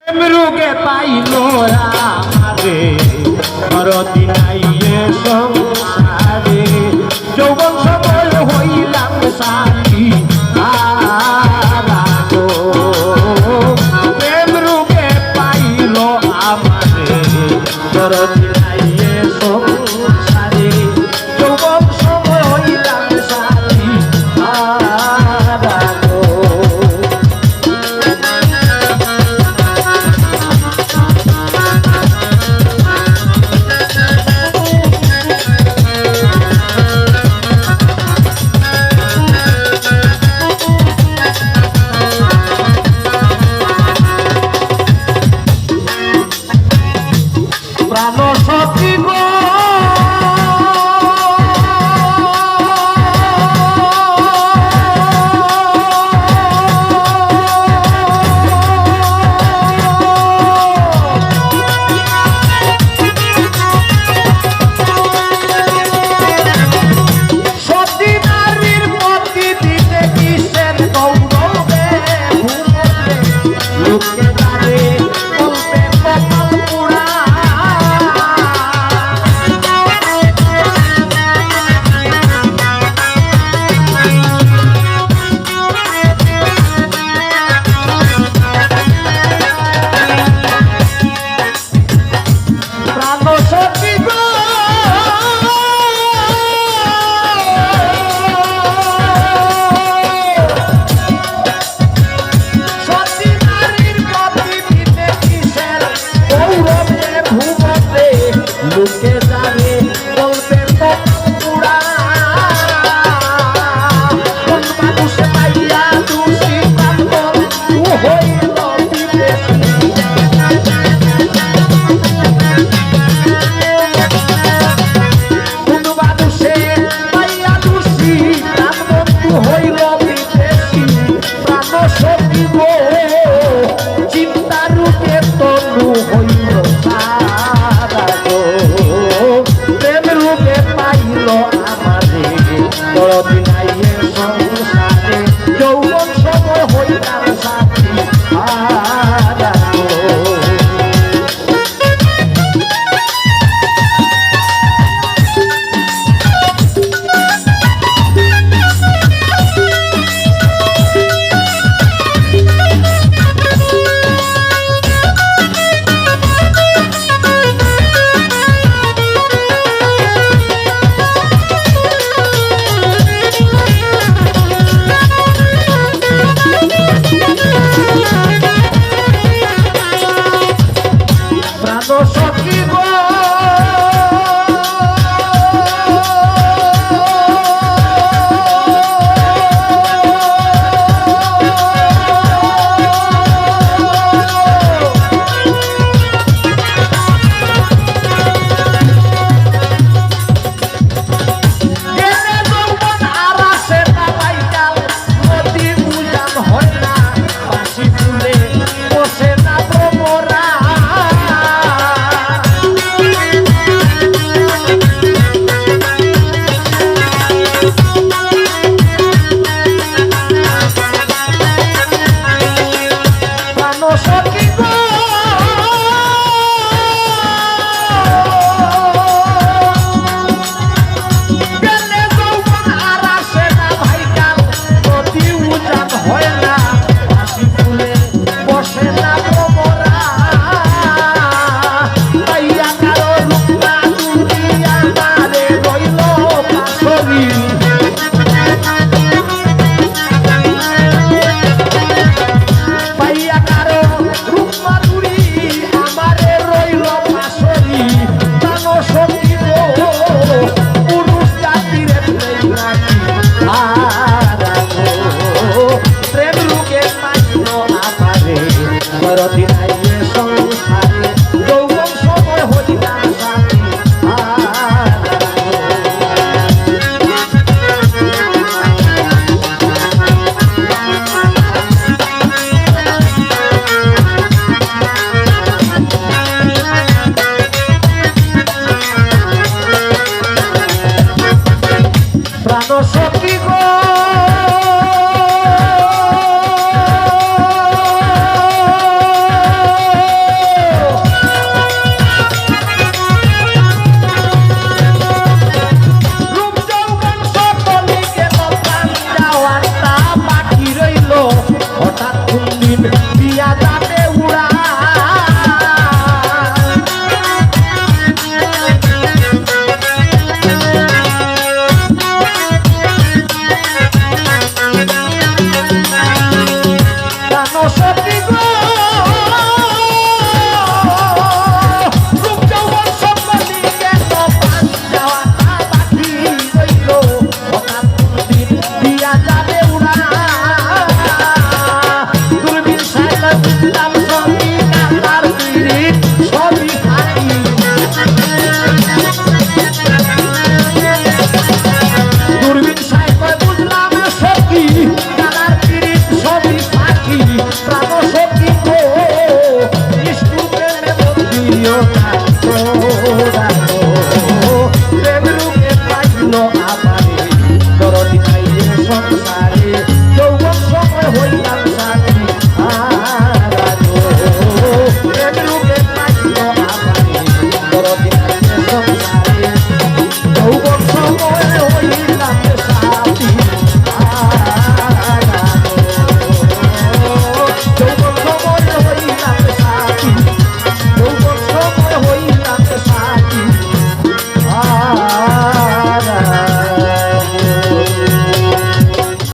মৃগে pile আমারে মরতি নাই সংসারে যৌবন সময় হইলাম সাথী প্রেম রূপে পাইল আমারে মরতি নাই সংসারে যৌবন সময় হইলাম সাথী প্রাণ সখী গো সতী নারীর প্রতি দিতে কিসের গৌরবে লোকে জানে বলতে কপাল পুরা লোকে জানে বলবে পুরা কোন মানুষে পাইয়া দোষী পাগল হইল কোন মানুষে পাইয়া দোষী প্রাণবন্ধু হইল বিদেশী প্রাণ সখী গো চিন্তা রূপে তনু হইল প্রেম রূপে পাইল আমারে মরতি নাই সংসারে যৌবন সময় হইলাম সাথী সখী গো হয় না বাসি ফুলে বসে না ভ্রমরা প্রেম রূপে পাইল আমারে মরতি নাই